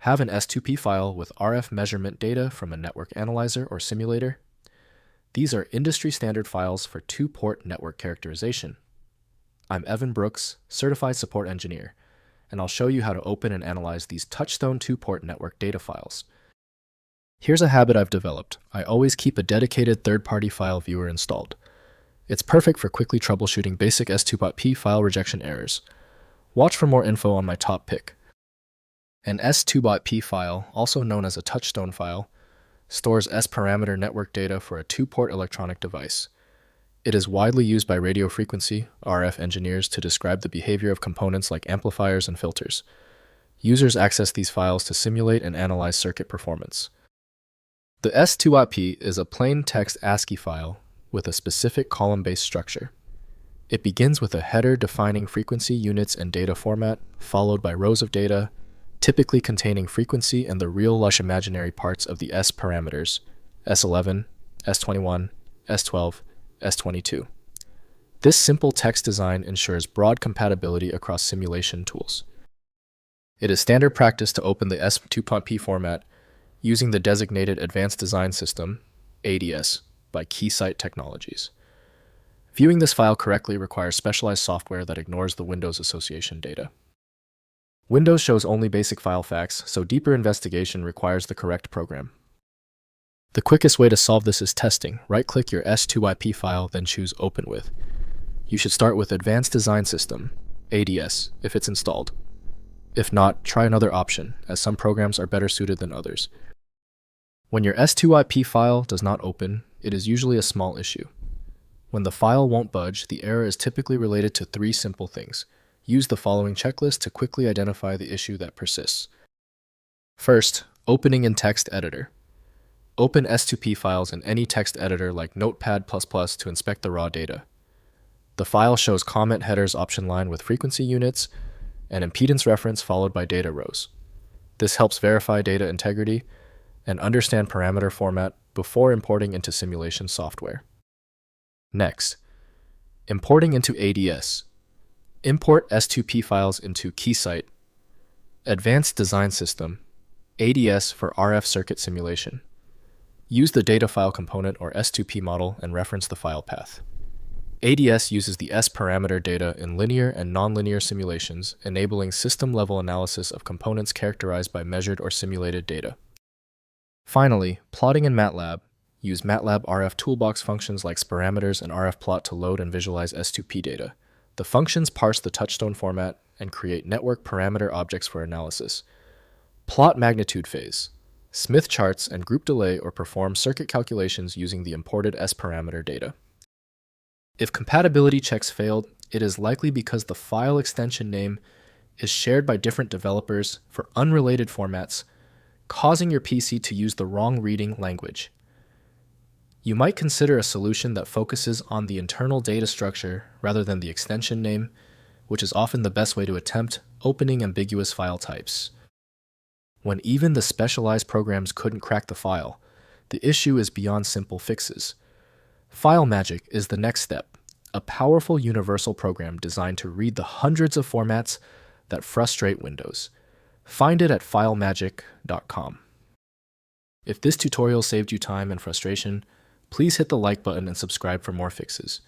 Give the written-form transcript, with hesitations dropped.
Have an S2P file with RF measurement data from a network analyzer or simulator? These are industry-standard files for two-port network characterization. I'm Evan Brooks, Certified Support Engineer, and I'll show you how to open and analyze these Touchstone two-port network data files. Here's a habit I've developed. I always keep a dedicated third-party file viewer installed. It's perfect for quickly troubleshooting basic S2P file rejection errors. Watch for more info on my top pick. An S2P file, also known as a Touchstone file, stores S-parameter network data for a two-port electronic device. It is widely used by radio frequency (RF) engineers to describe the behavior of components like amplifiers and filters. Users access these files to simulate and analyze circuit performance. The S2P is a plain text ASCII file with a specific column-based structure. It begins with a header defining frequency units and data format, followed by rows of data, typically containing frequency and the real lush imaginary parts of the S parameters, S11, S21, S12, S22. This simple text design ensures broad compatibility across simulation tools. It is standard practice to open the S2P format using the designated Advanced Design System, ADS, by Keysight Technologies. Viewing this file correctly requires specialized software that ignores the Windows association data. Windows shows only basic file facts, so deeper investigation requires the correct program. The quickest way to solve this is testing. Right-click your S2P file, then choose Open With. You should start with Advanced Design System, ADS, if it's installed. If not, try another option, as some programs are better suited than others. When your S2P file does not open, it is usually a small issue. When the file won't budge, the error is typically related to three simple things. Use the following checklist to quickly identify the issue that persists. First, opening in text editor. Open S2P files in any text editor like Notepad++ to inspect the raw data. The file shows comment headers option line with frequency units and impedance reference followed by data rows. This helps verify data integrity and understand parameter format before importing into simulation software. Next, importing into ADS. Import S2P files into Keysight, Advanced Design System, ADS for RF circuit simulation. Use the data file component or S2P model and reference the file path. ADS uses the S-parameter data in linear and nonlinear simulations, enabling system-level analysis of components characterized by measured or simulated data. Finally, plotting in MATLAB. Use MATLAB RF toolbox functions like sparameters and RFplot to load and visualize S2P data. The functions parse the Touchstone format and create network parameter objects for analysis. Plot magnitude phase, Smith charts, and group delay or perform circuit calculations using the imported S-parameter data. If compatibility checks failed, it is likely because the file extension name is shared by different developers for unrelated formats, causing your PC to use the wrong reading language. You might consider a solution that focuses on the internal data structure rather than the extension name, which is often the best way to attempt opening ambiguous file types. When even the specialized programs couldn't crack the file, the issue is beyond simple fixes. FileMagick is the next step, a powerful universal program designed to read the hundreds of formats that frustrate Windows. Find it at filemagick.com. If this tutorial saved you time and frustration, please hit the like button and subscribe for more fixes.